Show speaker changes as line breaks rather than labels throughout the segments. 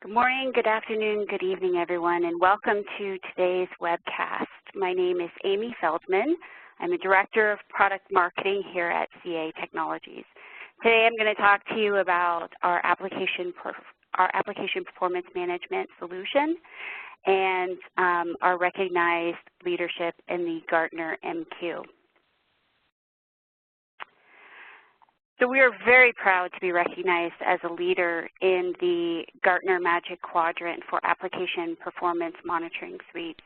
Good morning, good afternoon, good evening, everyone, and welcome to today's webcast. My name is Amy Feldman. I'm the Director of Product Marketing here at CA Technologies. Today I'm going to talk to you about our application performance management solution and our recognized leadership in the Gartner MQ. So we are very proud to be recognized as a leader in the Gartner Magic Quadrant for Application Performance Monitoring Suites.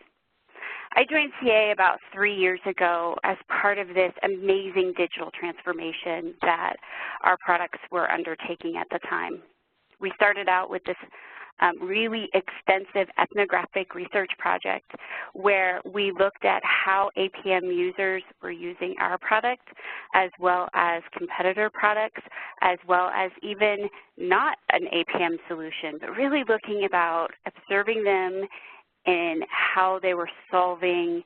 I joined CA about 3 years ago as part of this amazing digital transformation that our products were undertaking at the time. We started out with this really extensive ethnographic research project where we looked at how APM users were using our product as well as competitor products, as well as even not an APM solution, but really looking about observing them in how they were solving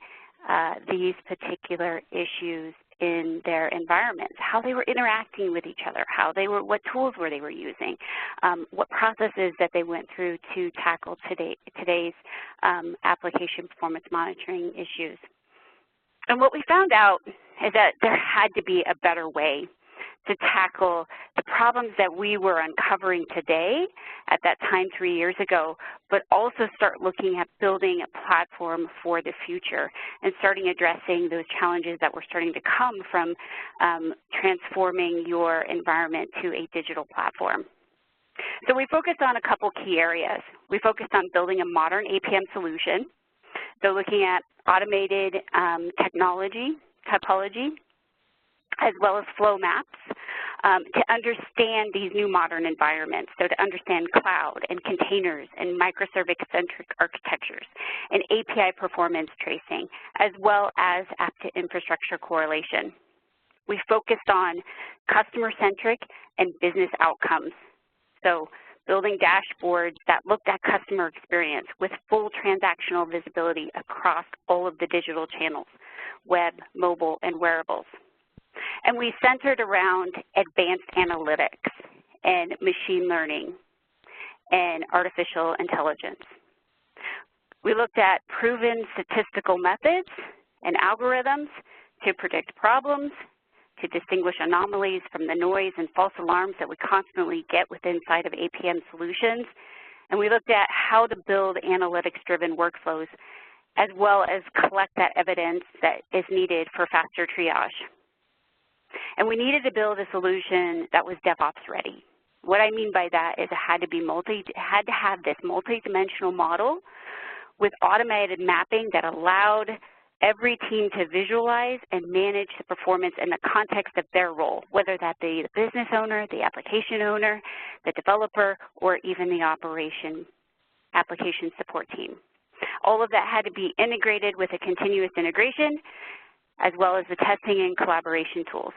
these particular issues in their environments, how they were interacting with each other, what tools were they were using, what processes that they went through to tackle today's application performance monitoring issues. And what we found out is that there had to be a better way to tackle the problems that we were uncovering today at that time 3 years ago, but also start looking at building a platform for the future and starting addressing those challenges that were starting to come from transforming your environment to a digital platform. So we focused on a couple key areas. We focused on building a modern APM solution, so looking at automated technology, topology, as well as flow maps to understand these new modern environments, so to understand cloud and containers and microservice-centric architectures and API performance tracing, as well as app-to-infrastructure correlation. We focused on customer-centric and business outcomes, so building dashboards that looked at customer experience with full transactional visibility across all of the digital channels, web, mobile, and wearables. And we centered around advanced analytics and machine learning and artificial intelligence. We looked at proven statistical methods and algorithms to predict problems, to distinguish anomalies from the noise and false alarms that we constantly get inside of APM solutions. And we looked at how to build analytics-driven workflows as well as collect that evidence that is needed for faster triage. And we needed to build a solution that was DevOps ready. What I mean by that is it had to have this multi-dimensional model with automated mapping that allowed every team to visualize and manage the performance in the context of their role, whether that be the business owner, the application owner, the developer, or even the application support team. All of that had to be integrated with a continuous integration, as well as the testing and collaboration tools.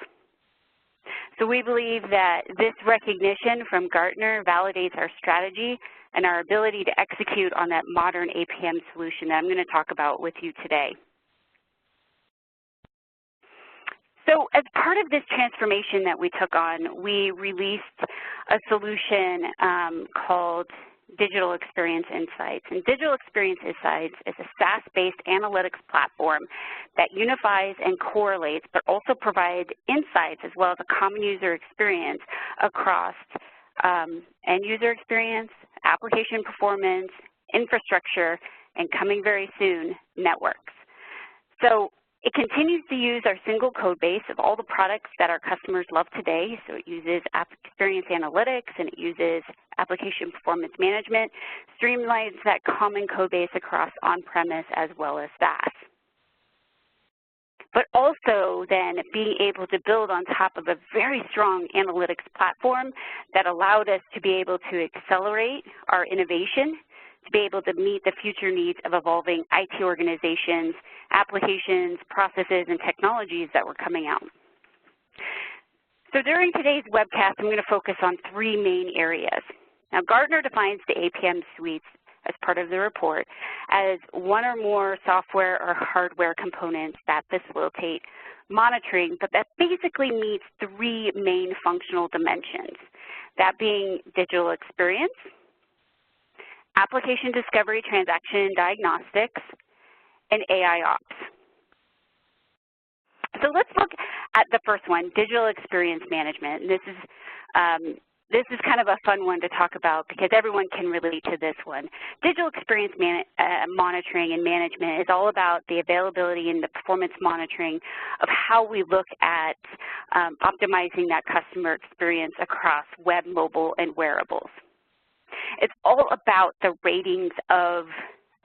So we believe that this recognition from Gartner validates our strategy and our ability to execute on that modern APM solution that I'm going to talk about with you today. So as part of this transformation that we took on, we released a solution called Digital Experience Insights. And Digital Experience Insights is a SaaS-based analytics platform that unifies and correlates, but also provides insights as well as a common user experience across end user experience, application performance, infrastructure, and coming very soon, networks. So it continues to use our single code base of all the products that our customers love today. So it uses App Experience Analytics and it uses Application Performance Management, streamlines that common code base across on-premise as well as SaaS. But also then being able to build on top of a very strong analytics platform that allowed us to be able to accelerate our innovation, to be able to meet the future needs of evolving IT organizations, applications, processes, and technologies that were coming out. So during today's webcast, I'm going to focus on three main areas. Now, Gartner defines the APM suites as part of the report as one or more software or hardware components that facilitate monitoring, but that basically meets three main functional dimensions, that being digital experience, application discovery, transaction, and diagnostics, and AI ops. So let's look at the first one, digital experience management. And this is kind of a fun one to talk about because everyone can relate to this one. Digital experience monitoring and management is all about the availability and the performance monitoring of how we look at optimizing that customer experience across web, mobile, and wearables. It's all about the ratings of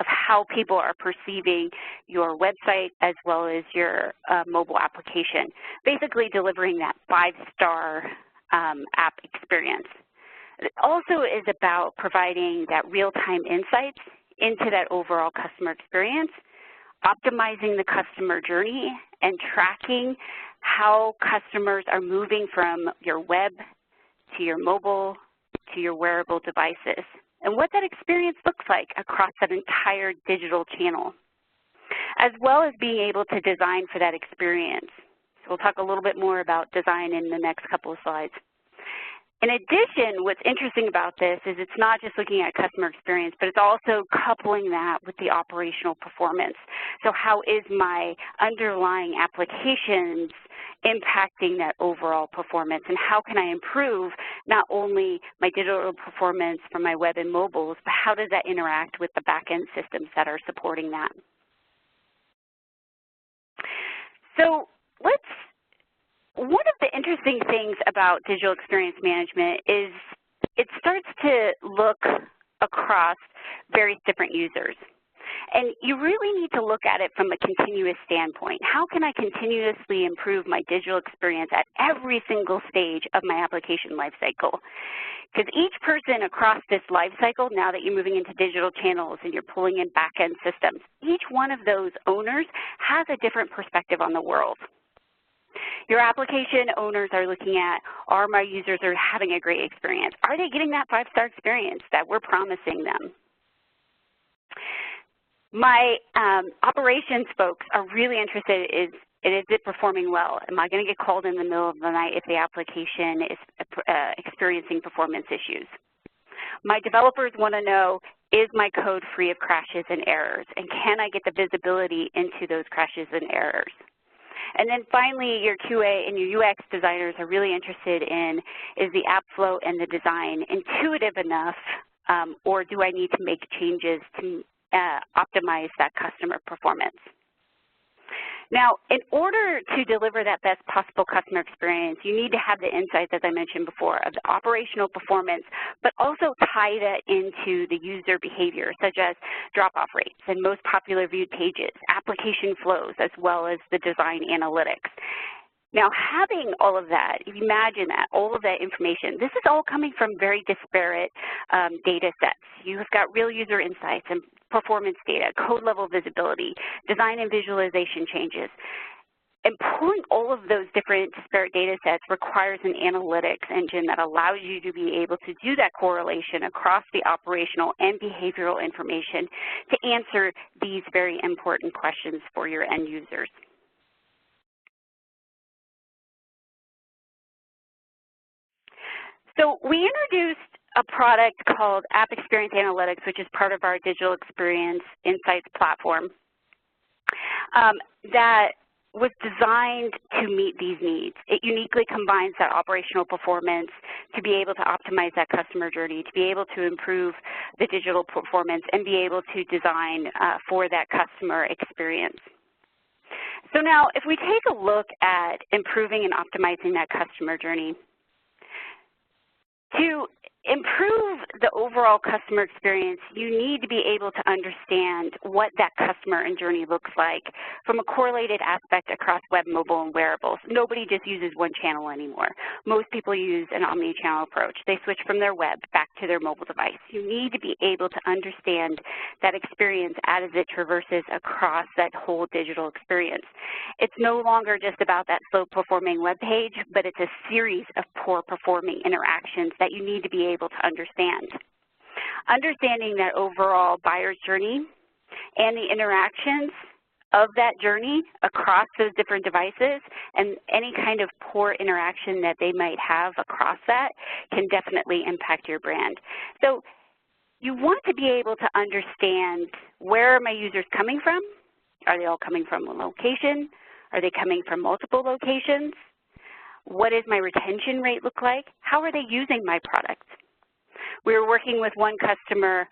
how people are perceiving your website as well as your mobile application, basically delivering that 5-star app experience. It also is about providing that real-time insights into that overall customer experience, optimizing the customer journey, and tracking how customers are moving from your web to your mobile to your wearable devices, and what that experience looks like across that entire digital channel, as well as being able to design for that experience. So we'll talk a little bit more about design in the next couple of slides. In addition, what's interesting about this is it's not just looking at customer experience, but it's also coupling that with the operational performance. So how is my underlying applications impacting that overall performance, and how can I improve not only my digital performance for my web and mobiles, but how does that interact with the back-end systems that are supporting that? So one of the interesting things about digital experience management is it starts to look across various different users. And you really need to look at it from a continuous standpoint. How can I continuously improve my digital experience at every single stage of my application lifecycle? Because each person across this lifecycle, now that you're moving into digital channels and you're pulling in back-end systems, each one of those owners has a different perspective on the world. Your application owners are looking at, are my users are having a great experience? Are they getting that 5-star experience that we're promising them? My operations folks are really interested in, is it performing well? Am I going to get called in the middle of the night if the application is experiencing performance issues? My developers want to know, is my code free of crashes and errors? And can I get the visibility into those crashes and errors? And then finally, your QA and your UX designers are really interested in, is the app flow and the design intuitive enough, or do I need to make changes to optimize that customer performance? Now, in order to deliver that best possible customer experience, you need to have the insights, as I mentioned before, of the operational performance, but also tie that into the user behavior, such as drop-off rates and most popular viewed pages, application flows, as well as the design analytics. Now, having all of that, if you imagine that, all of that information, this is all coming from very disparate data sets. You've got real user insights and performance data, code level visibility, design and visualization changes. And pulling all of those different disparate data sets requires an analytics engine that allows you to be able to do that correlation across the operational and behavioral information to answer these very important questions for your end users. So we introduced a product called App Experience Analytics, which is part of our Digital Experience Insights platform, that was designed to meet these needs. It uniquely combines that operational performance to be able to optimize that customer journey, to be able to improve the digital performance, and be able to design for that customer experience. So now, if we take a look at improving and optimizing that customer journey, to improve the overall customer experience, you need to be able to understand what that customer and journey looks like from a correlated aspect across web, mobile, and wearables. Nobody just uses one channel anymore. Most people use an omni-channel approach. They switch from their web back to their mobile device. You need to be able to understand that experience as it traverses across that whole digital experience. It's no longer just about that slow-performing web page, but it's a series of poor-performing interactions that you need to be able to understand. Understanding that overall buyer's journey and the interactions of that journey across those different devices and any kind of poor interaction that they might have across that can definitely impact your brand. So you want to be able to understand where are my users coming from. Are they all coming from one location? Are they coming from multiple locations? What does my retention rate look like? How are they using my product? We were working with one customer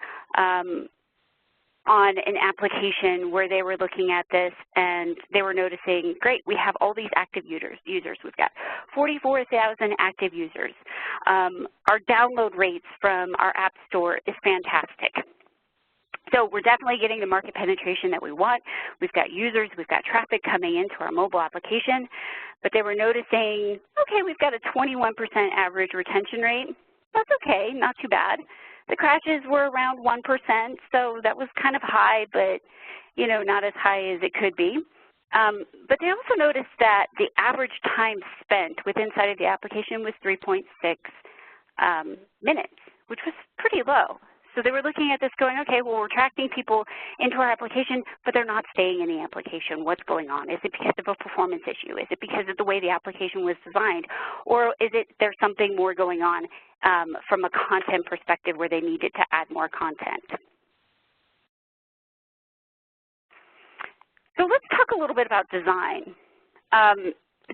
on an application where they were looking at this and they were noticing, great, we have all these active users. We've got 44,000 active users. Our download rates from our app store is fantastic. So we're definitely getting the market penetration that we want. We've got users, we've got traffic coming into our mobile application, but they were noticing, okay, we've got a 21% average retention rate. That's okay, not too bad. The crashes were around 1%, so that was kind of high, but not as high as it could be. But they also noticed that the average time spent inside of the application was 3.6 minutes, which was pretty low. So they were looking at this going, okay, well, we're attracting people into our application, but they're not staying in the application. What's going on? Is it because of a performance issue? Is it because of the way the application was designed? Or is it there's something more going on from a content perspective where they needed to add more content? So let's talk a little bit about design.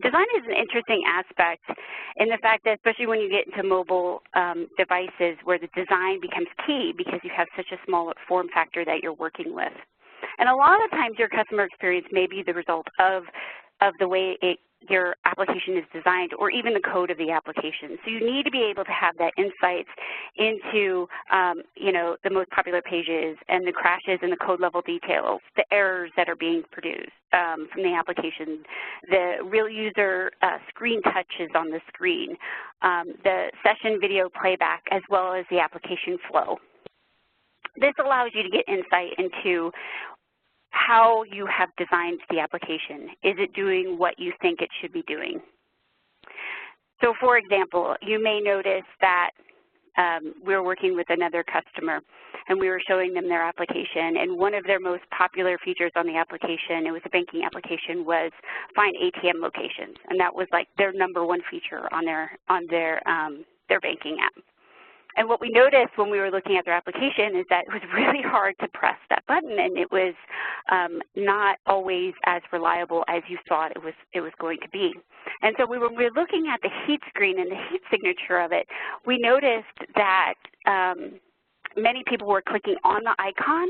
Design is an interesting aspect in the fact that especially when you get into mobile devices where the design becomes key because you have such a small form factor that you're working with. And a lot of times your customer experience may be the result of the way your application is designed or even the code of the application. So you need to be able to have that insights into, the most popular pages and the crashes and the code level details, the errors that are being produced from the application, the real user screen touches on the screen, the session video playback, as well as the application flow. This allows you to get insight into how you have designed the application. Is it doing what you think it should be doing? So for example, you may notice that we were working with another customer and we were showing them their application, and one of their most popular features on the application, it was a banking application, was find ATM locations, and that was like their #1 feature on their banking app. And what we noticed when we were looking at their application is that it was really hard to press that button, and it was not always as reliable as you thought it was going to be. And so when we were looking at the heat screen and the heat signature of it, we noticed that many people were clicking on the icon,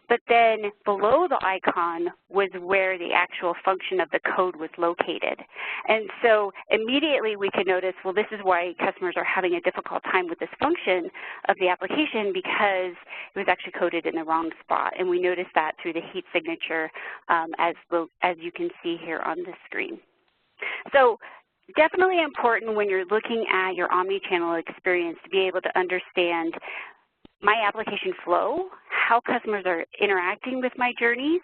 but then below the icon was where the actual function of the code was located. And so immediately we could notice, well, this is why customers are having a difficult time with this function of the application because it was actually coded in the wrong spot. And we noticed that through the heat signature as you can see here on the screen. So definitely important when you're looking at your omni-channel experience to be able to understand my application flow, how customers are interacting with my journeys,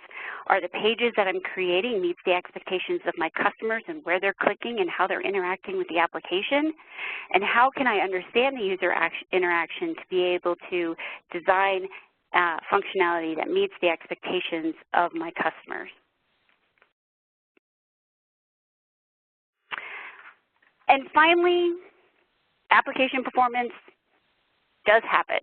are the pages that I'm creating meets the expectations of my customers and where they're clicking and how they're interacting with the application, and how can I understand the user interaction to be able to design functionality that meets the expectations of my customers. And finally, application performance does happen.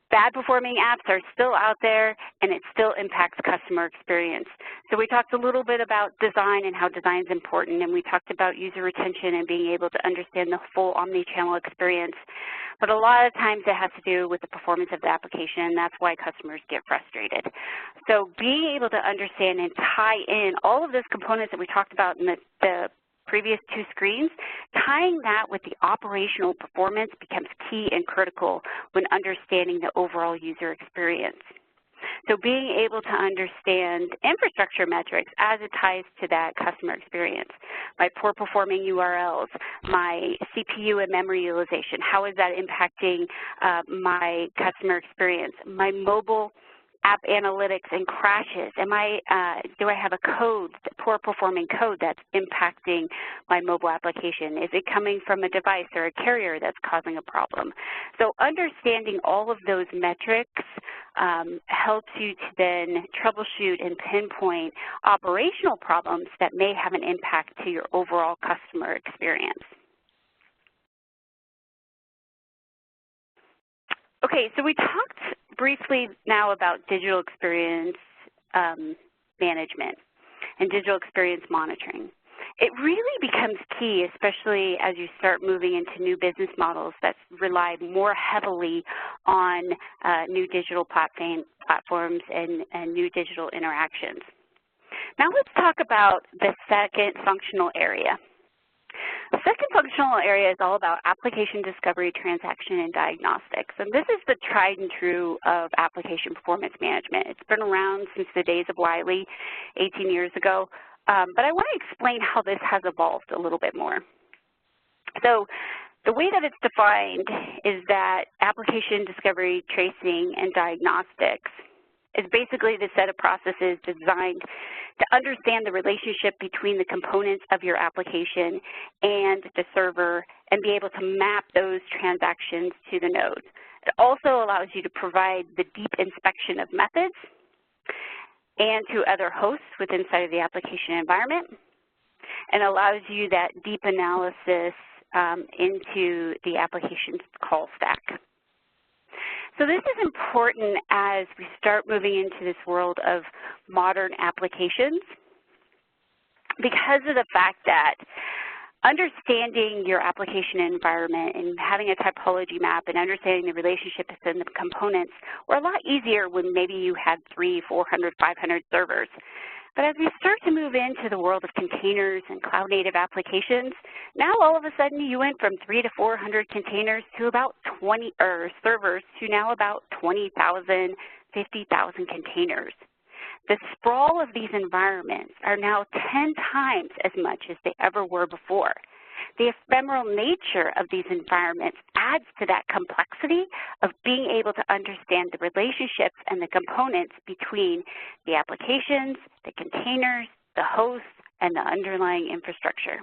Bad performing apps are still out there and it still impacts customer experience. So we talked a little bit about design and how design is important, and we talked about user retention and being able to understand the full omni-channel experience. But a lot of times it has to do with the performance of the application, and that's why customers get frustrated. So being able to understand and tie in all of those components that we talked about in the previous 2 screens, tying that with the operational performance becomes key and critical when understanding the overall user experience. So being able to understand infrastructure metrics as it ties to that customer experience, my poor performing URLs, my CPU and memory utilization, how is that impacting my customer experience, my mobile app analytics and crashes. Do I have a code, poor performing code that's impacting my mobile application? Is it coming from a device or a carrier that's causing a problem? So understanding all of those metrics helps you to then troubleshoot and pinpoint operational problems that may have an impact to your overall customer experience. Okay, so we talked briefly now about digital experience management and digital experience monitoring. It really becomes key, especially as you start moving into new business models that rely more heavily on new digital platforms and new digital interactions. Now let's talk about the second functional area. The second functional area is all about application discovery, transaction, and diagnostics. And this is the tried and true of application performance management. It's been around since the days of Wiley 18 years ago. But I want to explain how this has evolved a little bit more. So the way that it's defined is that application discovery, tracing, and diagnostics is basically the set of processes designed to understand the relationship between the components of your application and the server and be able to map those transactions to the nodes. It also allows you to provide the deep inspection of methods and to other hosts within inside of the application environment, and allows you that deep analysis into the application's call stack. So this is important as we start moving into this world of modern applications because of the fact that understanding your application environment and having a topology map and understanding the relationship within the components were a lot easier when maybe you had 300, 400, 500 servers. But as we start to move into the world of containers and cloud-native applications, now all of a sudden you went from 300 to 400 containers to about 20, or servers to now about 20,000, 50,000 containers. The sprawl of these environments are now 10 times as much as they ever were before. The ephemeral nature of these environments adds to that complexity of being able to understand the relationships and the components between the applications, the containers, the hosts, and the underlying infrastructure.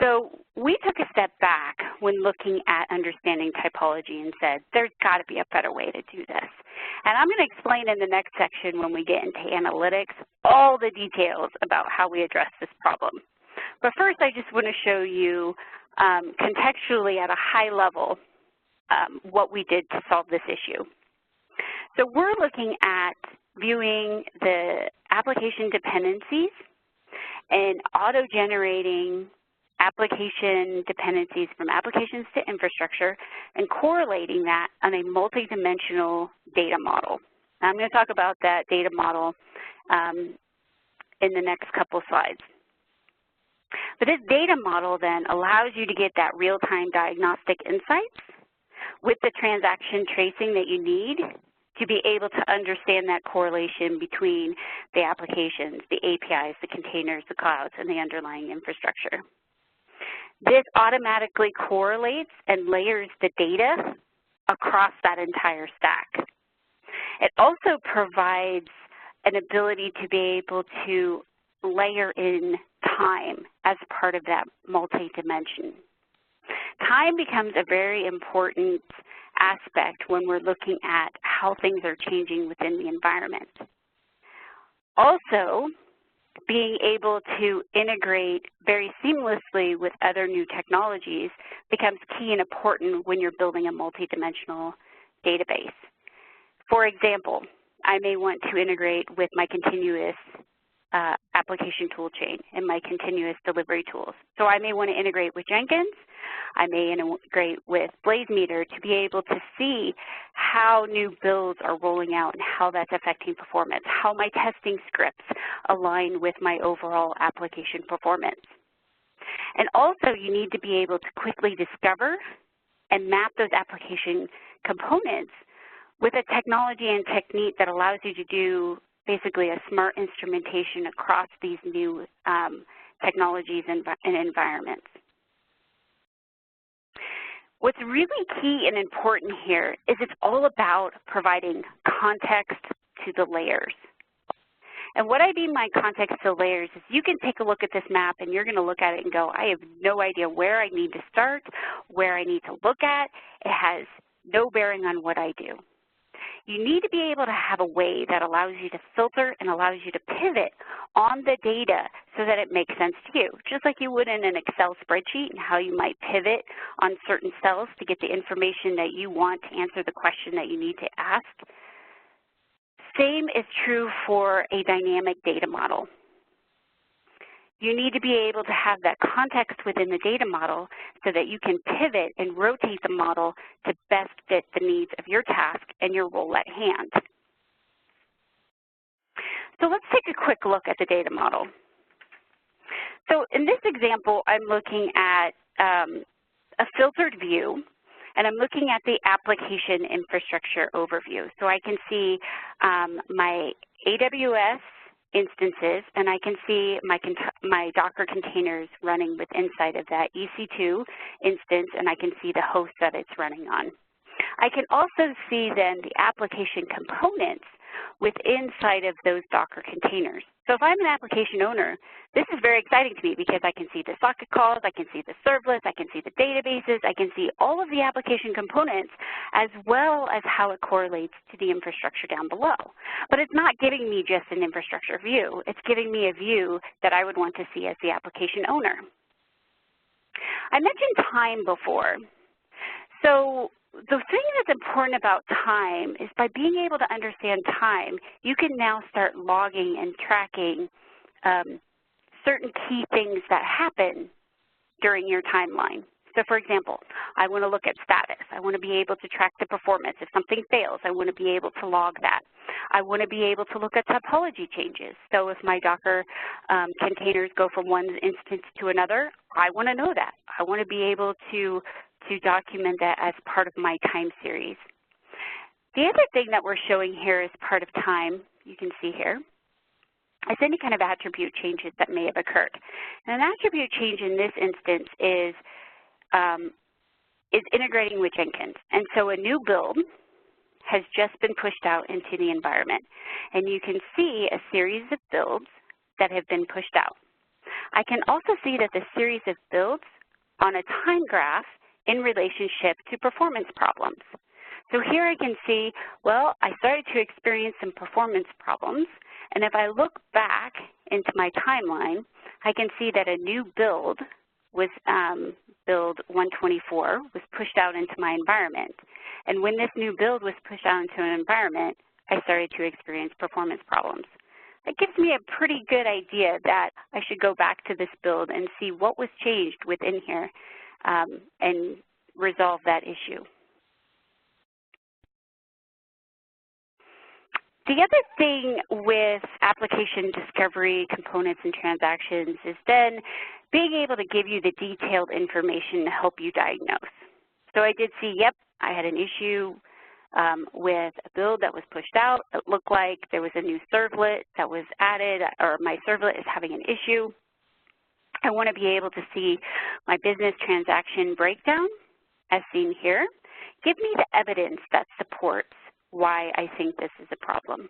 So we took a step back when looking at understanding typology and said, there's got to be a better way to do this. And I'm going to explain in the next section when we get into analytics all the details about how we address this problem. But first, I just want to show you contextually at a high level what we did to solve this issue. So we're looking at viewing the application dependencies and auto-generating application dependencies from applications to infrastructure and correlating that on a multidimensional data model. Now, I'm going to talk about that data model in the next couple slides. But this data model then allows you to get that real-time diagnostic insights with the transaction tracing that you need to be able to understand that correlation between the applications, the APIs, the containers, the clouds, and the underlying infrastructure. This automatically correlates and layers the data across that entire stack. It also provides an ability to be able to layer in time as part of that multi-dimension. Time becomes a very important aspect when we're looking at how things are changing within the environment. Also, being able to integrate very seamlessly with other new technologies becomes key and important when you're building a multi-dimensional database. For example, I may want to integrate with my continuous application tool chain and my continuous delivery tools. So I may want to integrate with Jenkins. I may integrate with BlazeMeter to be able to see how new builds are rolling out and how that's affecting performance, how my testing scripts align with my overall application performance. And also, you need to be able to quickly discover and map those application components with a technology and technique that allows you to do basically a smart instrumentation across these new technologies and environments. What's really key and important here is it's all about providing context to the layers. And what I mean by context to layers is you can take a look at this map and you're going to look at it and go, I have no idea where I need to start, where I need to look at. It has no bearing on what I do. you need to be able to have a way that allows you to filter and allows you to pivot on the data so that it makes sense to you, just like you would in an Excel spreadsheet and how you might pivot on certain cells to get the information that you want to answer the question that you need to ask. Same is true for a dynamic data model. You need to be able to have that context within the data model so that you can pivot and rotate the model to best fit the needs of your task and your role at hand. So let's take a quick look at the data model. So in this example, I'm looking at a filtered view, and I'm looking at the application infrastructure overview. So I can see my AWS instances, and I can see my Docker containers running with inside of that EC2 instance, and I can see the host that it's running on. I can also see then the application components with inside of those Docker containers. So if I'm an application owner, this is very exciting to me because I can see the socket calls, I can see the servlets, I can see the databases, I can see all of the application components as well as how it correlates to the infrastructure down below. But it's not giving me just an infrastructure view. It's giving me a view that I would want to see as the application owner. I mentioned time before. So the thing that's important about time is by being able to understand time, you can now start logging and tracking certain key things that happen during your timeline. So for example, I want to look at status. I want to be able to track the performance. If something fails, I want to be able to log that. I want to be able to look at topology changes. So if my Docker containers go from one instance to another, I want to know that. I want to be able to document that as part of my time series. The other thing that we're showing here as part of time, you can see here, is any kind of attribute changes that may have occurred. And an attribute change in this instance is integrating with Jenkins. And so a new build has just been pushed out into the environment. And you can see a series of builds that have been pushed out. I can also see that the series of builds on a time graph in relationship to performance problems. So here I can see, well, I started to experience some performance problems, and if I look back into my timeline, I can see that a new build was, build 124, was pushed out into my environment. And when this new build was pushed out into an environment, I started to experience performance problems. That gives me a pretty good idea that I should go back to this build and see what was changed within here and resolve that issue. The other thing with application discovery, components, and transactions is then being able to give you the detailed information to help you diagnose. So I did see, yep, I had an issue with a build that was pushed out. It looked like there was a new servlet that was added, or my servlet is having an issue. I want to be able to see my business transaction breakdown, as seen here. Give me the evidence that supports why I think this is a problem.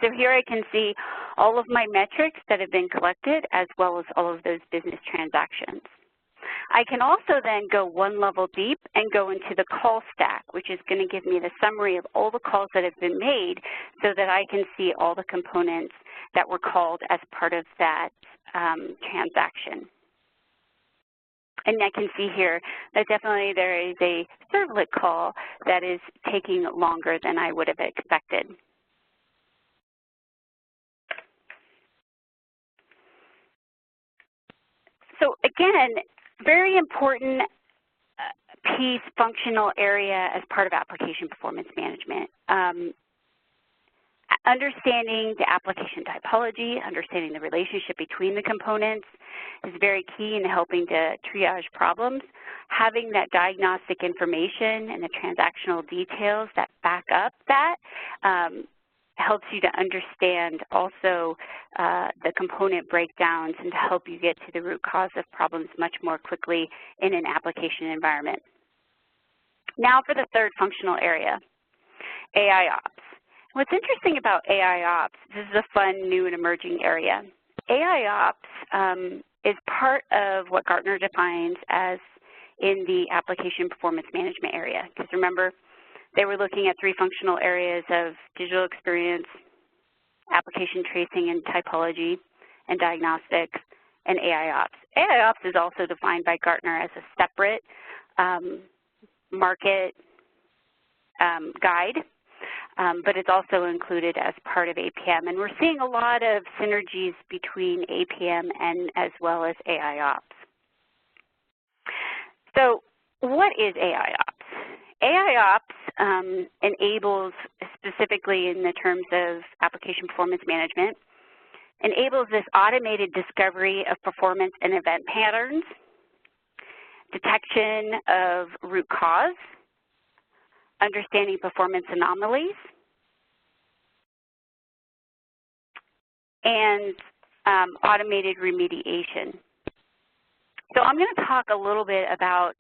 So here I can see all of my metrics that have been collected, as well as all of those business transactions. I can also then go one level deep and go into the call stack, which is going to give me the summary of all the calls that have been made so that I can see all the components that were called as part of that transaction. And I can see here that definitely there is a servlet call that is taking longer than I would have expected. So again, very important piece, functional area as part of application performance management. Understanding the application typology, understanding the relationship between the components is very key in helping to triage problems. Having that diagnostic information and the transactional details that back up that helps you to understand also the component breakdowns and to help you get to the root cause of problems much more quickly in an application environment. Now for the third functional area, AI ops. What's interesting about AI ops, this is a fun, new, and emerging area. AI ops is part of what Gartner defines as in the application performance management area. Because remember, They were looking at 3 functional areas of digital experience, application tracing and typology, and diagnostics, and AIOps. AIOps is also defined by Gartner as a separate market guide, but it's also included as part of APM. And we're seeing a lot of synergies between APM and as well as AIOps. So what is AIOps? AIOps enables, specifically in the terms of application performance management, enables this automated discovery of performance and event patterns, detection of root cause, understanding performance anomalies, and automated remediation. So I'm going to talk a little bit about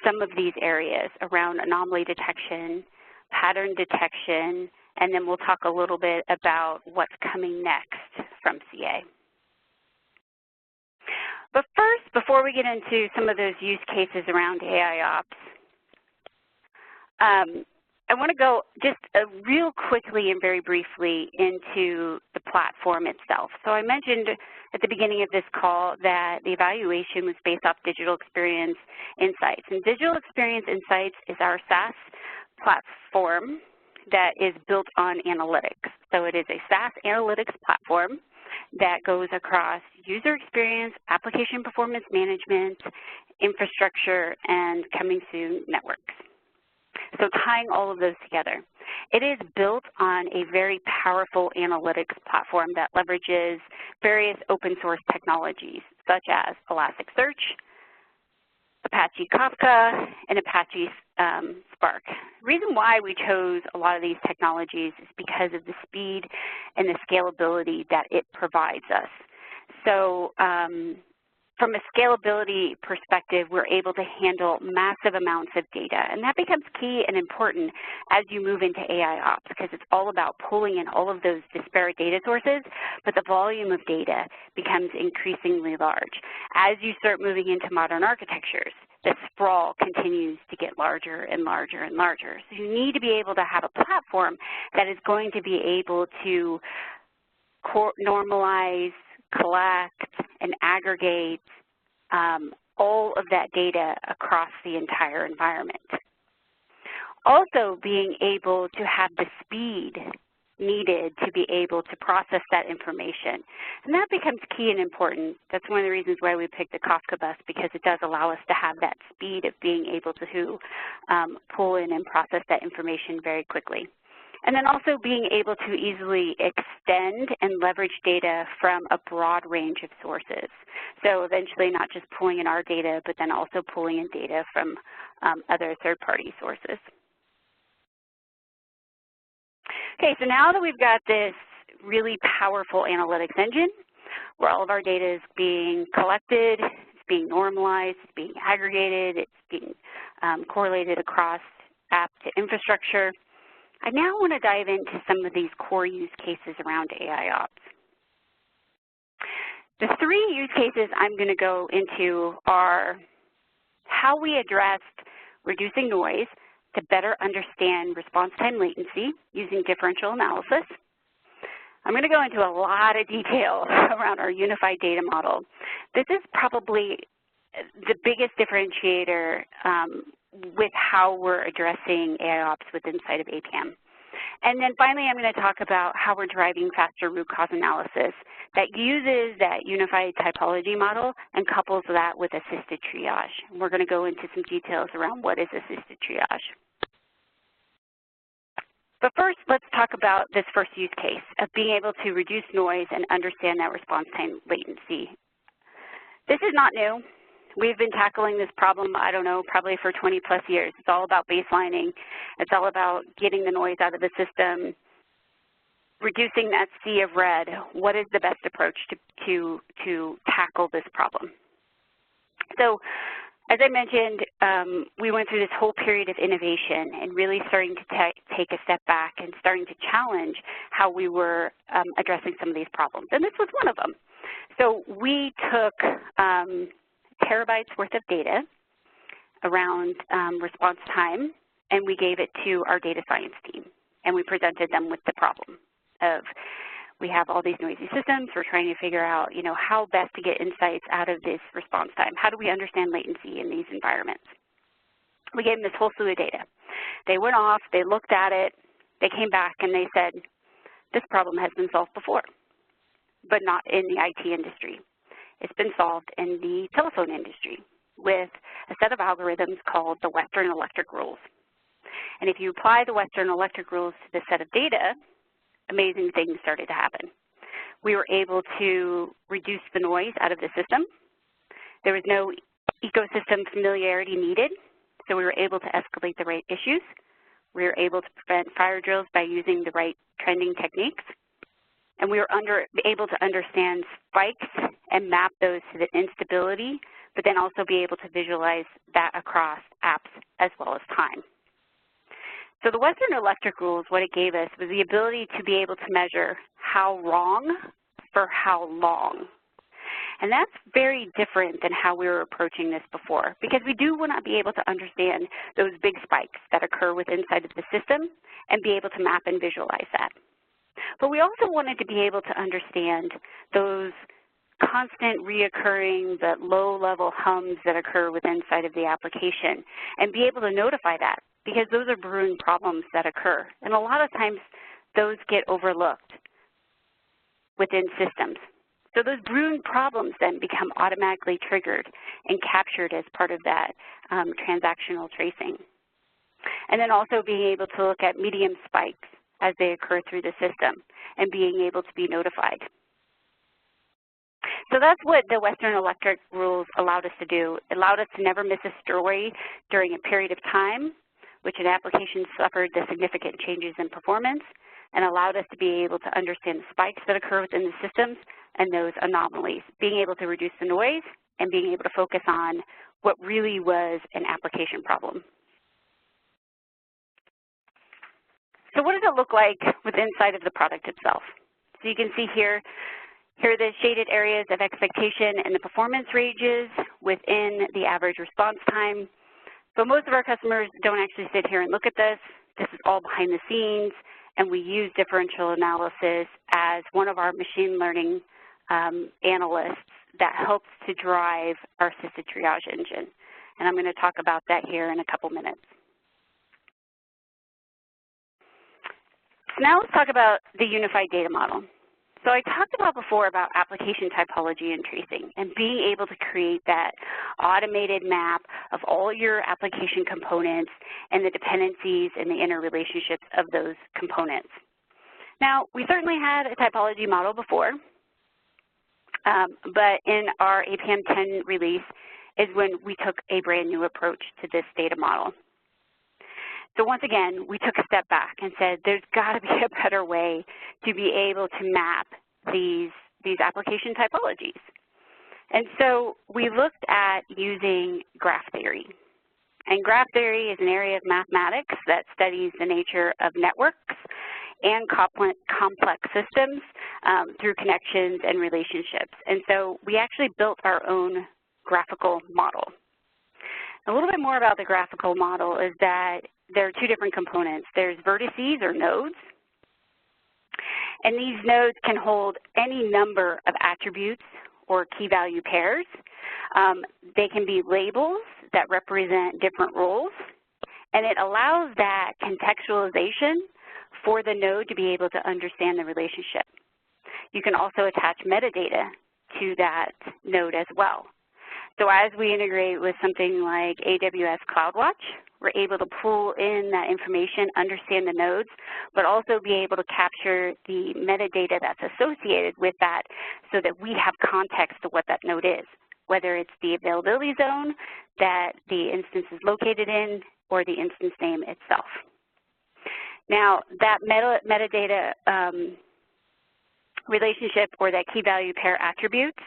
some of these areas around anomaly detection, pattern detection, and then we'll talk a little bit about what's coming next from CA. But first, before we get into some of those use cases around AIOps, I want to go just real quickly and very briefly into the platform itself. So I mentioned at the beginning of this call that the evaluation was based off Digital Experience Insights. And Digital Experience Insights is our SaaS platform that is built on analytics. So it is a SaaS analytics platform that goes across user experience, application performance management, infrastructure, and coming soon, networks. So tying all of those together. It is built on a very powerful analytics platform that leverages various open source technologies such as Elasticsearch, Apache Kafka, and Apache Spark. The reason why we chose a lot of these technologies is because of the speed and the scalability that it provides us. So from a scalability perspective, we're able to handle massive amounts of data, and that becomes key and important as you move into AIOps, because it's all about pulling in all of those disparate data sources, but the volume of data becomes increasingly large. As you start moving into modern architectures, the sprawl continues to get larger and larger and larger. So you need to be able to have a platform that is going to be able to normalize, collect, and aggregate all of that data across the entire environment. Also being able to have the speed needed to be able to process that information. And that becomes key and important. That's one of the reasons why we picked the Kafka bus, because it does allow us to have that speed of being able to pull in and process that information very quickly. And then also being able to easily extend and leverage data from a broad range of sources. So eventually not just pulling in our data, but then also pulling in data from other third-party sources. Okay, so now that we've got this really powerful analytics engine where all of our data is being collected, it's being normalized, it's being aggregated, it's being correlated across app to infrastructure, I now want to dive into some of these core use cases around AIOps. The 3 use cases I'm going to go into are how we addressed reducing noise to better understand response time latency using differential analysis. I'm going to go into a lot of detail around our unified data model. This is probably the biggest differentiator with how we're addressing AIOps within inside of APM. And then finally, I'm going to talk about how we're driving faster root cause analysis that uses that unified typology model and couples that with assisted triage. And we're going to go into some details around what is assisted triage. But first, let's talk about this first use case of being able to reduce noise and understand that response time latency. This is not new. We've been tackling this problem, I don't know, probably for 20 plus years. It's all about baselining. It's all about getting the noise out of the system, reducing that sea of red. What is the best approach to tackle this problem? So as I mentioned, we went through this whole period of innovation and really starting to take a step back and starting to challenge how we were addressing some of these problems. And this was one of them. So we took terabytes worth of data around response time and we gave it to our data science team, and we presented them with the problem of, we have all these noisy systems, we're trying to figure out, how best to get insights out of this response time. How do we understand latency in these environments? We gave them this whole slew of data. They went off, they looked at it, they came back and they said, this problem has been solved before, but not in the IT industry. It's been solved in the telephone industry with a set of algorithms called the Western Electric Rules. And if you apply the Western Electric Rules to this set of data, amazing things started to happen. We were able to reduce the noise out of the system. There was no ecosystem familiarity needed, so we were able to escalate the right issues. We were able to prevent fire drills by using the right trending techniques. And we were able to understand spikes and map those to the instability, but then also be able to visualize that across apps as well as time. So the Western Electric Rules, what it gave us was the ability to be able to measure how wrong for how long. And that's very different than how we were approaching this before, because we do want to be able to understand those big spikes that occur within inside of the system and be able to map and visualize that. But we also wanted to be able to understand those constant reoccurring but low-level hums that occur within inside of the application and be able to notify that, because those are brewing problems that occur. And a lot of times those get overlooked within systems. So those brewing problems then become automatically triggered and captured as part of that transactional tracing. And then also being able to look at medium spikes as they occur through the system and being able to be notified. So that's what the Western Electric Rules allowed us to do. It allowed us to never miss a story during a period of time, which an application suffered the significant changes in performance, and allowed us to be able to understand the spikes that occur within the systems and those anomalies, being able to reduce the noise and being able to focus on what really was an application problem. So what does it look like within inside of the product itself? So you can see here are the shaded areas of expectation and the performance ranges within the average response time. But most of our customers don't actually sit here and look at this. This is all behind the scenes, and we use differential analysis as one of our machine learning analysts that helps to drive our assisted triage engine. And I'm going to talk about that here in a couple minutes. So now let's talk about the unified data model. So I talked about before about application typology and tracing and being able to create that automated map of all your application components and the dependencies and the interrelationships of those components. Now, we certainly had a typology model before, but in our APM 10 release is when we took a brand new approach to this data model. So once again, we took a step back and said there's got to be a better way to be able to map these application typologies. And so we looked at using graph theory. And graph theory is an area of mathematics that studies the nature of networks and complex systems through connections and relationships. And so we actually built our own graphical model. A little bit more about the graphical model is that there are two different components. There's vertices or nodes, and these nodes can hold any number of attributes or key value pairs. They can be labels that represent different roles, and it allows that contextualization for the node to be able to understand the relationship. You can also attach metadata to that node as well. So as we integrate with something like AWS CloudWatch, we're able to pull in that information, understand the nodes, but also be able to capture the metadata that's associated with that so that we have context to what that node is, whether it's the availability zone that the instance is located in or the instance name itself. Now, that metadata relationship or that key value pair attributes,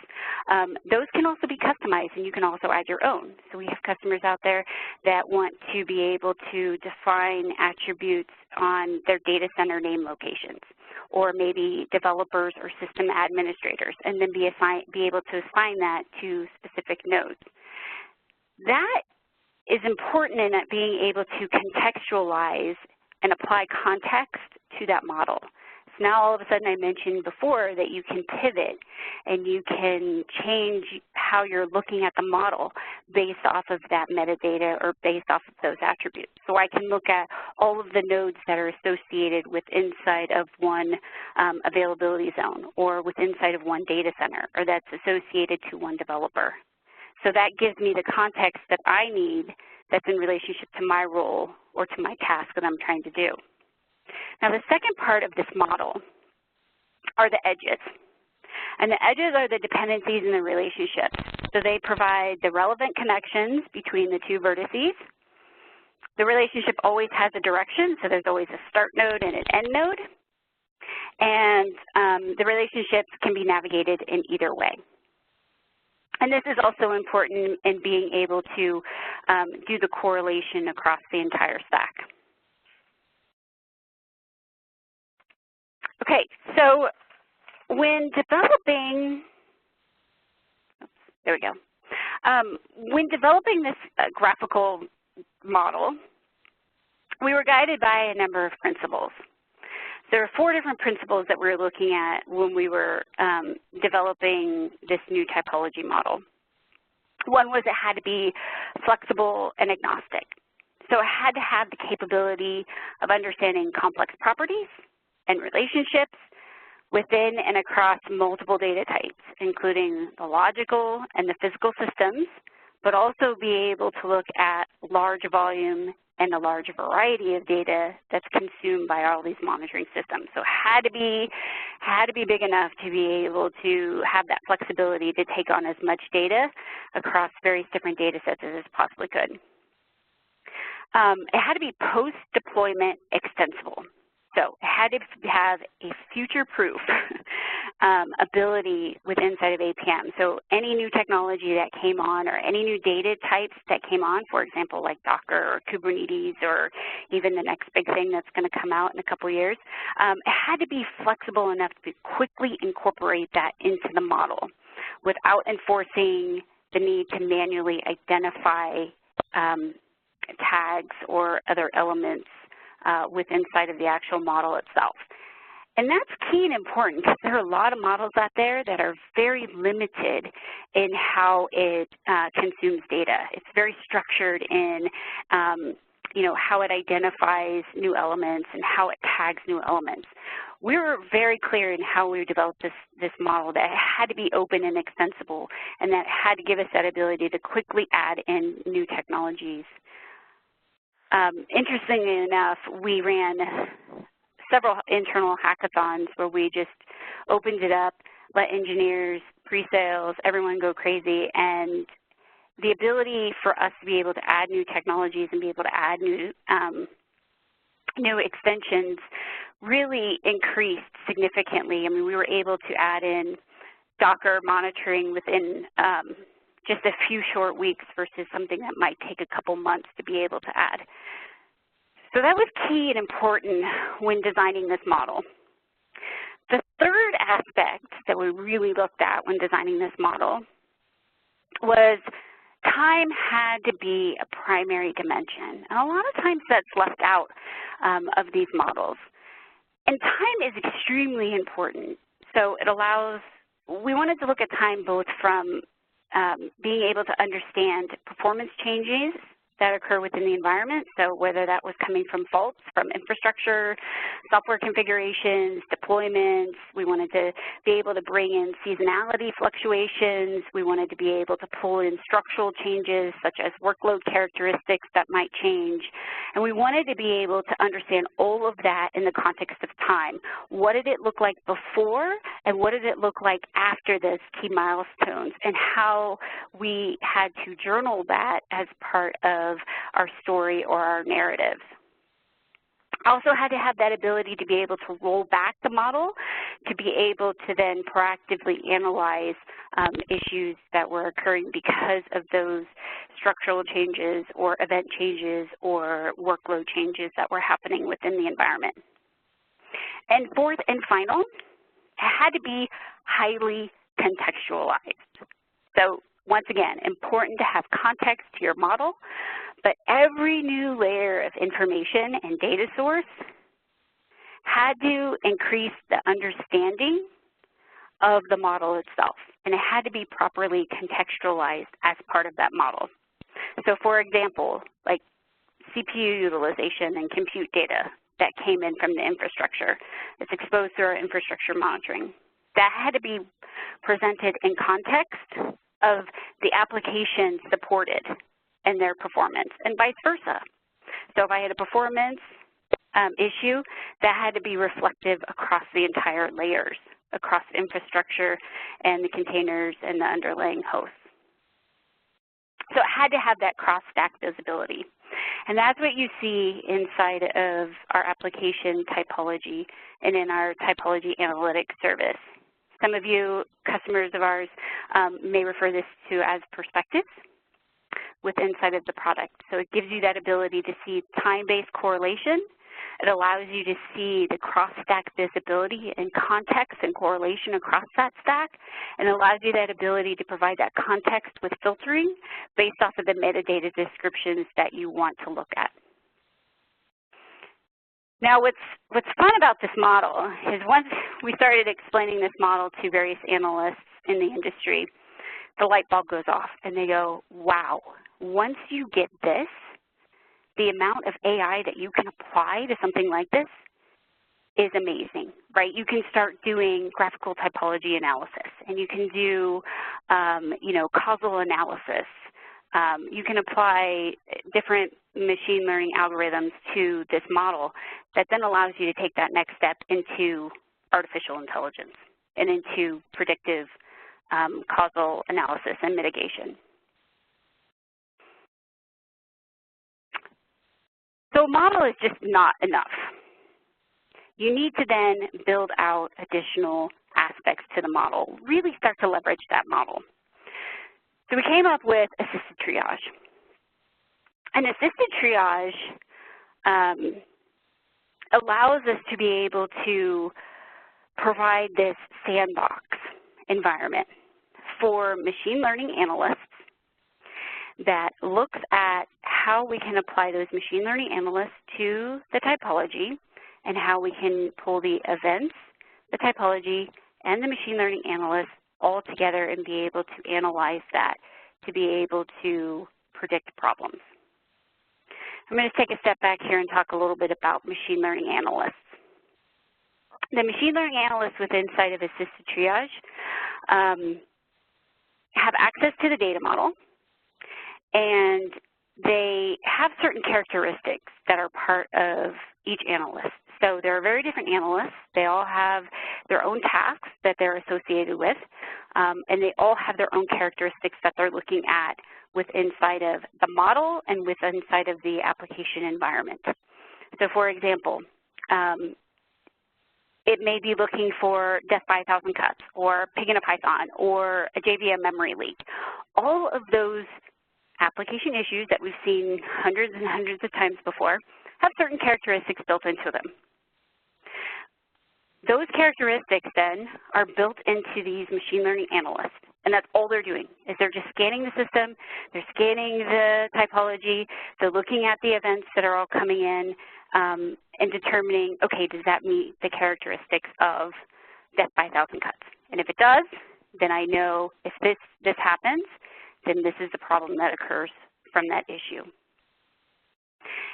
those can also be customized, and you can also add your own. So we have customers out there that want to be able to define attributes on their data center name locations, or maybe developers or system administrators, and then be able to assign that to specific nodes. That is important in that being able to contextualize and apply context to that model. So now all of a sudden I mentioned before that you can pivot and you can change how you're looking at the model based off of that metadata or based off of those attributes. So I can look at all of the nodes that are associated with inside of one availability zone or with inside of one data center or that's associated to one developer. So that gives me the context that I need that's in relationship to my role or to my task that I'm trying to do. Now, the second part of this model are the edges. And the edges are the dependencies and the relationships. So they provide the relevant connections between the two vertices. The relationship always has a direction, so there's always a start node and an end node. And the relationships can be navigated in either way. And this is also important in being able to do the correlation across the entire stack. Okay, so when developing, there we go. When developing this graphical model, we were guided by a number of principles. There are 4 different principles that we were looking at when we were developing this new typology model. One was it had to be flexible and agnostic. So it had to have the capability of understanding complex properties and relationships within and across multiple data types, including the logical and the physical systems, but also be able to look at large volume and a large variety of data that's consumed by all these monitoring systems. So it had to be big enough to be able to have that flexibility to take on as much data across various different data sets as it possibly could. It had to be post-deployment extensible. So it had to have a future-proof ability with inside of APM. So any new technology that came on or any new data types that came on, for example, like Docker or Kubernetes or even the next big thing that's going to come out in a couple of years, it had to be flexible enough to quickly incorporate that into the model without enforcing the need to manually identify tags or other elements with inside of the actual model itself. And that's key and important because there are a lot of models out there that are very limited in how it consumes data. It's very structured in how it identifies new elements and how it tags new elements. We were very clear in how we developed this model that it had to be open and extensible and that it had to give us that ability to quickly add in new technologies. Interestingly enough, we ran several internal hackathons where we just opened it up, let engineers, pre-sales, everyone go crazy, and the ability for us to be able to add new technologies and be able to add new extensions really increased significantly. I mean, we were able to add in Docker monitoring within just a few short weeks versus something that might take a couple months to be able to add. So that was key and important when designing this model. The third aspect that we really looked at when designing this model was time had to be a primary dimension. And a lot of times that's left out of these models. And time is extremely important. So it allows, we wanted to look at time both from being able to understand performance changes that occur within the environment, so whether that was coming from faults, from infrastructure, software configurations, deployments. We wanted to be able to bring in seasonality fluctuations. We wanted to be able to pull in structural changes such as workload characteristics that might change. And we wanted to be able to understand all of that in the context of time. What did it look like before, and what did it look like after those key milestones, and how we had to journal that as part of our story or our narrative. Also had to have that ability to be able to roll back the model to be able to then proactively analyze issues that were occurring because of those structural changes or event changes or workload changes that were happening within the environment. And fourth and final, it had to be highly contextualized. So once again, important to have context to your model, But every new layer of information and data source had to increase the understanding of the model itself, and it had to be properly contextualized as part of that model. So for example, like CPU utilization and compute data that came in from the infrastructure that's exposed through our infrastructure monitoring, that had to be presented in context of the application supported and their performance, and vice versa. So if I had a performance issue, that had to be reflective across the entire layers, across infrastructure and the containers and the underlying hosts. So it had to have that cross-stack visibility. And that's what you see inside of our application typology and in our typology analytics service. Some of you customers of ours may refer this to as perspectives with inside of the product. So it gives you that ability to see time-based correlation. It allows you to see the cross-stack visibility and context and correlation across that stack, and allows you that ability to provide that context with filtering based off of the metadata descriptions that you want to look at. Now, what's fun about this model is once we started explaining this model to various analysts in the industry, the light bulb goes off, and they go, wow, once you get this, the amount of AI that you can apply to something like this is amazing, right? You can start doing graphical typology analysis, and you can do, causal analysis. You can apply different machine learning algorithms to this model that then allows you to take that next step into artificial intelligence and into predictive causal analysis and mitigation. So a model is just not enough. You need to then build out additional aspects to the model, really start to leverage that model. So we came up with assisted triage. And assisted triage allows us to be able to provide this sandbox environment for machine learning analysts that looks at how we can apply those machine learning analysts to the typology and how we can pull the events, the typology, and the machine learning analysts all together and be able to analyze that to be able to predict problems. I'm going to take a step back here and talk a little bit about machine learning analysts. The machine learning analysts within inside of assisted triage have access to the data model, and they have certain characteristics that are part of each analyst. So there are very different analysts. They all have their own tasks that they're associated with, and they all have their own characteristics that they're looking at with inside of the model and with inside of the application environment. So for example, it may be looking for death by 1,000 cuts, or pig in a python, or a JVM memory leak. All of those application issues that we've seen hundreds and hundreds of times before have certain characteristics built into them. Those characteristics then are built into these machine learning analysts, and that's all they're doing, is they're just scanning the system, they're scanning the typology, they're looking at the events that are all coming in, and determining, okay, does that meet the characteristics of death by 1,000 cuts? And if it does, then I know if this happens, then this is the problem that occurs from that issue.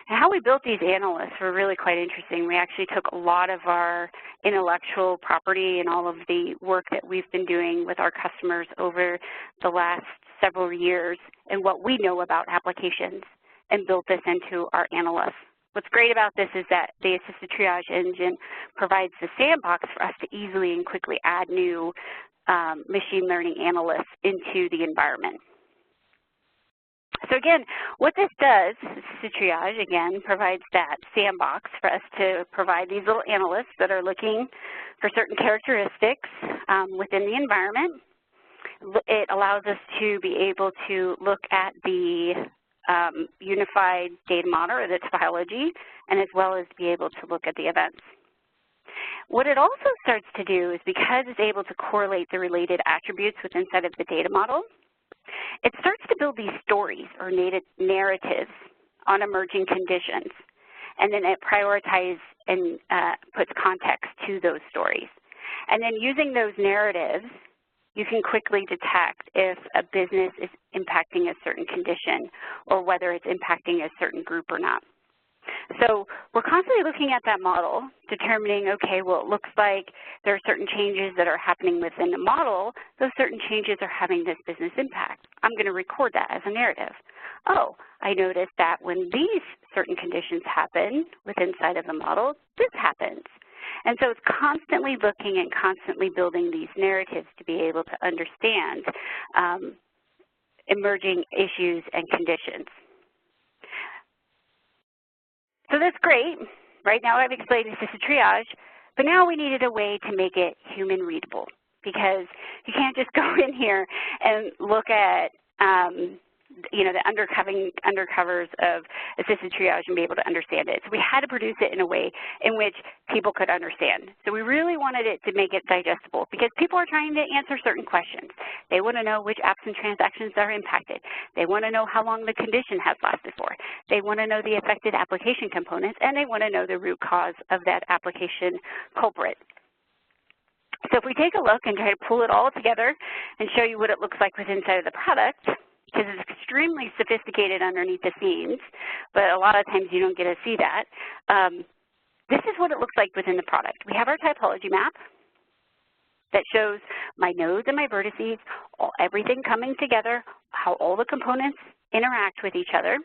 And how we built these analysts were really quite interesting. We actually took a lot of our intellectual property and all of the work that we've been doing with our customers over the last several years and what we know about applications and built this into our analysts. What's great about this is that the assisted triage engine provides the sandbox for us to easily and quickly add new machine learning analysts into the environment. So again, what this does, assisted triage, again, provides that sandbox for us to provide these little analysts that are looking for certain characteristics within the environment. It allows us to be able to look at the unified data model or the topology, and as well as be able to look at the events. What it also starts to do is, because it's able to correlate the related attributes within inside of the data model, it starts to build these stories or narratives on emerging conditions, and then it prioritizes and puts context to those stories. And then using those narratives, you can quickly detect if a business is impacting a certain condition or whether it's impacting a certain group or not. So we're constantly looking at that model, determining, okay, well, it looks like there are certain changes that are happening within the model. Those certain changes are having this business impact. I'm going to record that as a narrative. Oh, I noticed that when these certain conditions happen within inside of the model, this happens. And so it's constantly looking and constantly building these narratives to be able to understand emerging issues and conditions. So that's great. Right now I've explained assisted triage, but now we needed a way to make it human readable, because you can't just go in here and look at you know, the undercovers of assisted triage and be able to understand it. So we had to produce it in a way in which people could understand. So we really wanted it to make it digestible, because people are trying to answer certain questions. They want to know which apps and transactions are impacted. They want to know how long the condition has lasted for. They want to know the affected application components, and they want to know the root cause of that application culprit. So if we take a look and try to pull it all together and show you what it looks like within inside of the product, because it's extremely sophisticated underneath the scenes, but a lot of times you don't get to see that. This is what it looks like within the product. We have our typology map that shows my nodes and my vertices, everything coming together, how all the components interact with each other.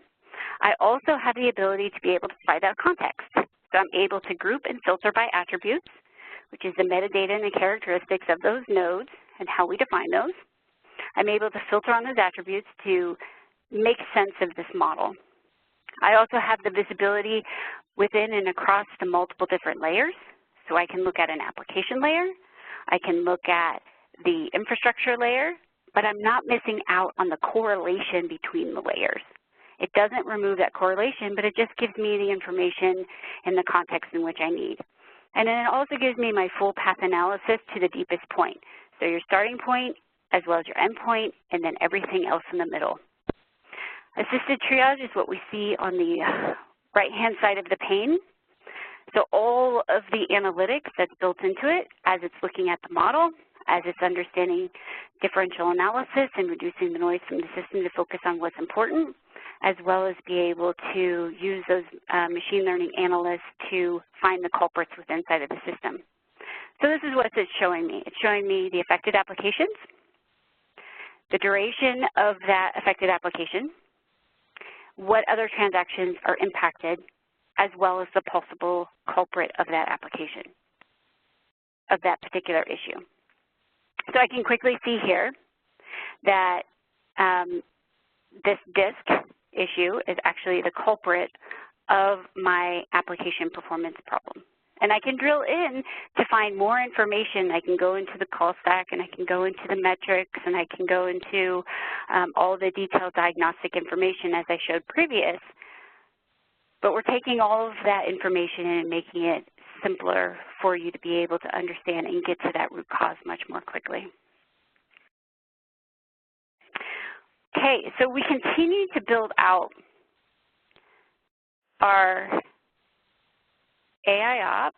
I also have the ability to be able to provide that context. So I'm able to group and filter by attributes, which is the metadata and the characteristics of those nodes and how we define those. I'm able to filter on those attributes to make sense of this model. I also have the visibility within and across the multiple different layers. So I can look at an application layer, I can look at the infrastructure layer, but I'm not missing out on the correlation between the layers. It doesn't remove that correlation, but it just gives me the information in the context in which I need. And then it also gives me my full path analysis to the deepest point. So your starting point, as well as your endpoint, and then everything else in the middle. Assisted triage is what we see on the right-hand side of the pane. So all of the analytics that's built into it, as it's looking at the model, as it's understanding differential analysis and reducing the noise from the system to focus on what's important, as well as be able to use those machine learning analysts to find the culprits within inside of the system. So this is what it's showing me. It's showing me the affected applications, the duration of that affected application, what other transactions are impacted, as well as the possible culprit of that application, of that particular issue. So I can quickly see here that this disk issue is actually the culprit of my application performance problem. And I can drill in to find more information. I can go into the call stack, and I can go into the metrics, and I can go into all the detailed diagnostic information as I showed previous. But we're taking all of that information and making it simpler for you to be able to understand and get to that root cause much more quickly. Okay, so we continue to build out our AI ops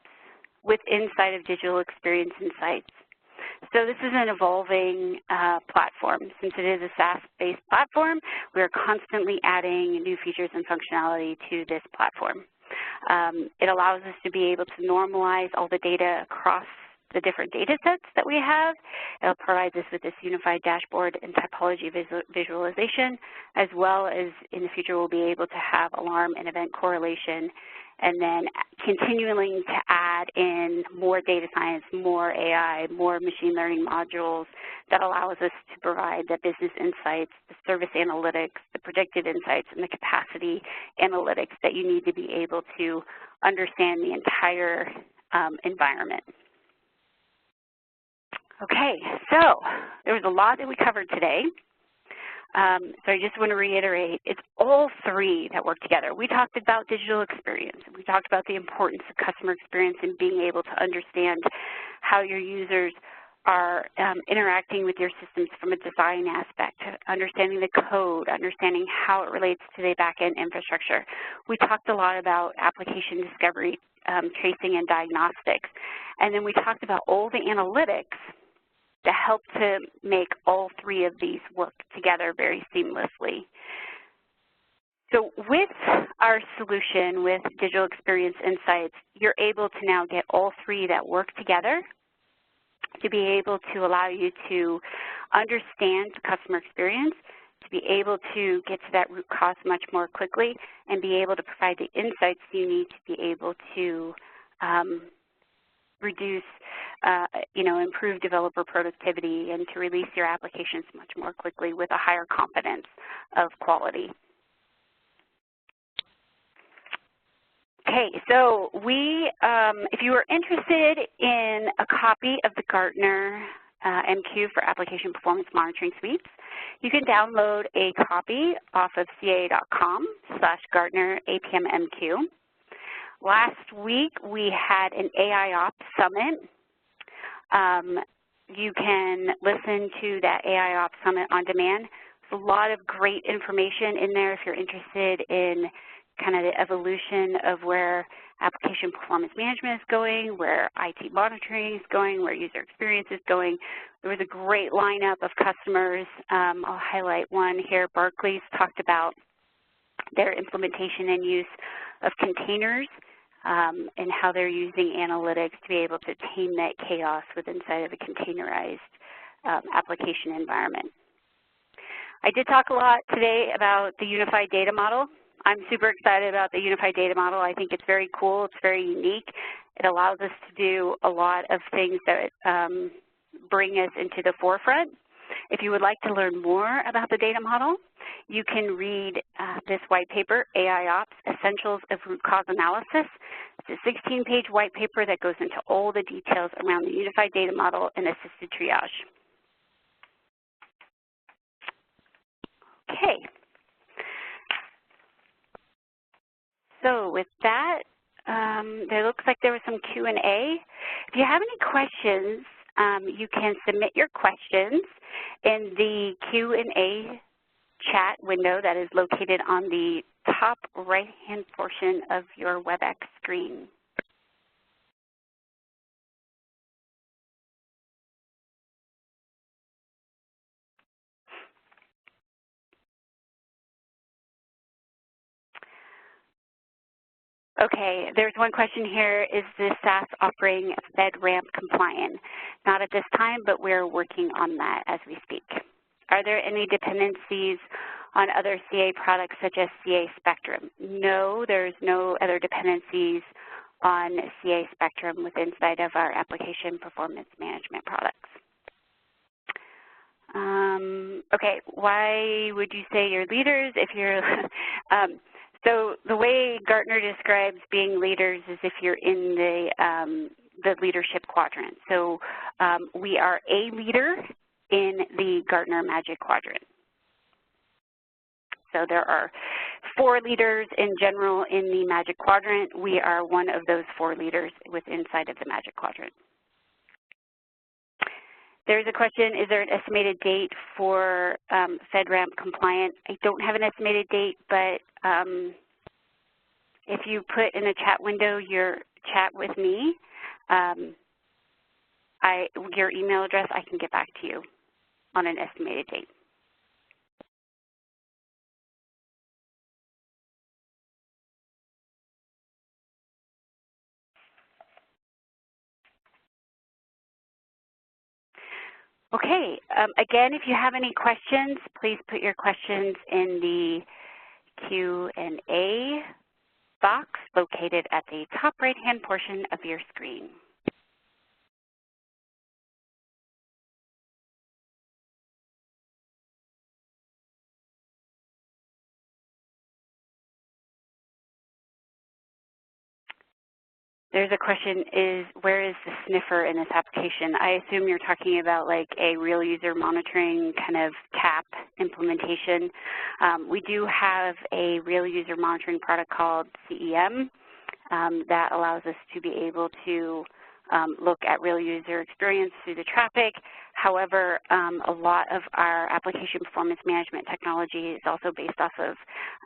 with inside of digital experience insights. So this is an evolving platform. Since it is a SaaS-based platform, we are constantly adding new features and functionality to this platform. It allows us to be able to normalize all the data across the different data sets that we have. It'll provide us with this unified dashboard and typology visualization, as well as in the future we'll be able to have alarm and event correlation, and then continuing to add in more data science, more AI, more machine learning modules that allows us to provide the business insights, the service analytics, the predictive insights, and the capacity analytics that you need to be able to understand the entire environment. Okay, so there was a lot that we covered today. So I just want to reiterate, it's all three that work together. We talked about digital experience. We talked about the importance of customer experience and being able to understand how your users are interacting with your systems from a design aspect. understanding the code, understanding how it relates to the back-end infrastructure. We talked a lot about application discovery, tracing, and diagnostics. And then we talked about all the analytics that help to make all three of these work together very seamlessly. So with our solution, with Digital Experience Insights, you're able to now get all three that work together to be able to allow you to understand the customer experience, to be able to get to that root cause much more quickly, and be able to provide the insights you need to be able to reduce, improve developer productivity and to release your applications much more quickly with a higher confidence of quality. Okay, so if you are interested in a copy of the Gartner MQ for Application Performance Monitoring Suites, you can download a copy off of ca.com/Gartner APM MQ. Last week, we had an AIOps Summit. You can listen to that AIOps Summit on demand. There's a lot of great information in there if you're interested in kind of the evolution of where application performance management is going, where IT monitoring is going, where user experience is going. There was a great lineup of customers. I'll highlight one here. Barclays talked about their implementation and use of containers and how they're using analytics to be able to tame that chaos within inside of a containerized application environment. I did talk a lot today about the unified data model. I'm super excited about the unified data model. I think it's very cool. It's very unique. It allows us to do a lot of things that bring us into the forefront. If you would like to learn more about the data model, you can read this white paper, AIOps, Essentials of Root Cause Analysis. It's a 16-page white paper that goes into all the details around the unified data model and assisted triage. Okay. So with that, there looks like there was some Q&A. If you have any questions, you can submit your questions in the Q&A chat window that is located on the top right-hand portion of your WebEx screen. Okay, there's one question here. Is this SaaS offering FedRAMP compliant? Not at this time, but we're working on that as we speak. Are there any dependencies on other CA products such as CA Spectrum? No, there's no other dependencies on CA Spectrum within inside of our application performance management products. Okay, why would you say you're leaders if you're so the way Gartner describes being leaders is if you're in the leadership quadrant. So we are a leader in the Gartner Magic Quadrant. So there are 4 leaders in general in the Magic Quadrant. We are one of those 4 leaders inside of the Magic Quadrant. There's a question, is there an estimated date for FedRAMP compliant? I don't have an estimated date, but if you put in a chat window your chat with me, your email address, I can get back to you on an estimated date. Okay, again, if you have any questions, please put your questions in the Q&A box located at the top right-hand portion of your screen. There's a question, where is the sniffer in this application? I assume you're talking about like a real user monitoring kind of TAP implementation. We do have a real user monitoring product called CEM that allows us to be able to look at real user experience through the traffic. However, a lot of our application performance management technology is also based off of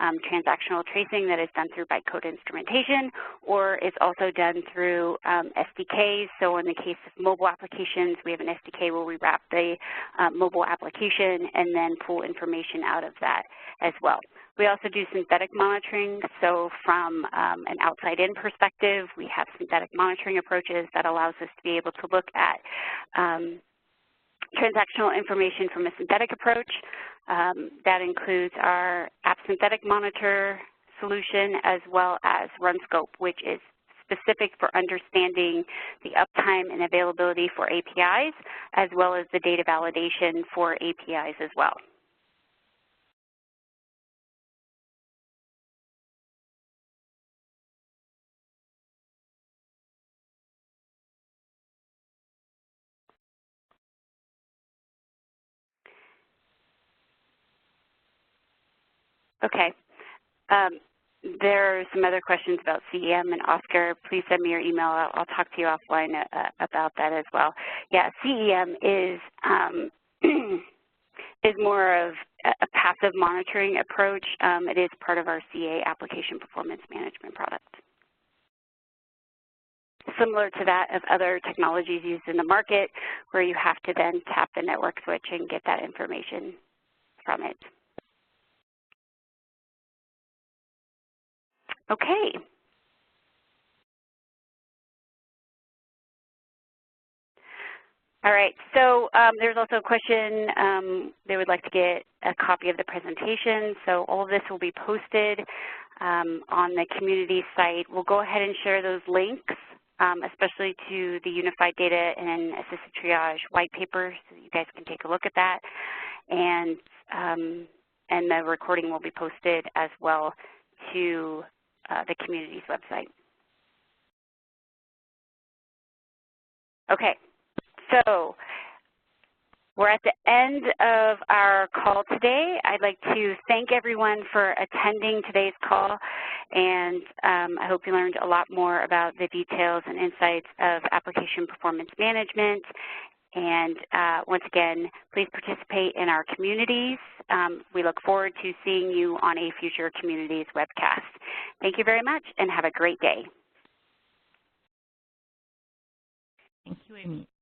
transactional tracing that is done through bytecode instrumentation, or it's also done through SDKs. So in the case of mobile applications, we have an SDK where we wrap the mobile application and then pull information out of that as well. We also do synthetic monitoring, so from an outside-in perspective, we have synthetic monitoring approaches that allows us to be able to look at transactional information from a synthetic approach. That includes our App Synthetic Monitor solution as well as RunScope, which is specific for understanding the uptime and availability for APIs, as well as the data validation for APIs as well. Okay. There are some other questions about CEM, and Oscar, please send me your email. I'll talk to you offline about that as well. Yeah, CEM is is more of a passive monitoring approach. It is part of our CA application performance management product. Similar to that of other technologies used in the market, where you have to then tap the network switch and get that information from it. Okay. All right, so there's also a question, they would like to get a copy of the presentation, so all of this will be posted on the community site. We'll go ahead and share those links, especially to the Unified Data and Assisted Triage white paper, so you guys can take a look at that. And the recording will be posted as well to the community's website. Okay. So we're at the end of our call today. I'd like to thank everyone for attending today's call, and I hope you learned a lot more about the details and insights of application performance management. And once again, please participate in our communities. We look forward to seeing you on a future communities webcast. Thank you very much, and have a great day.
Thank you, Amy.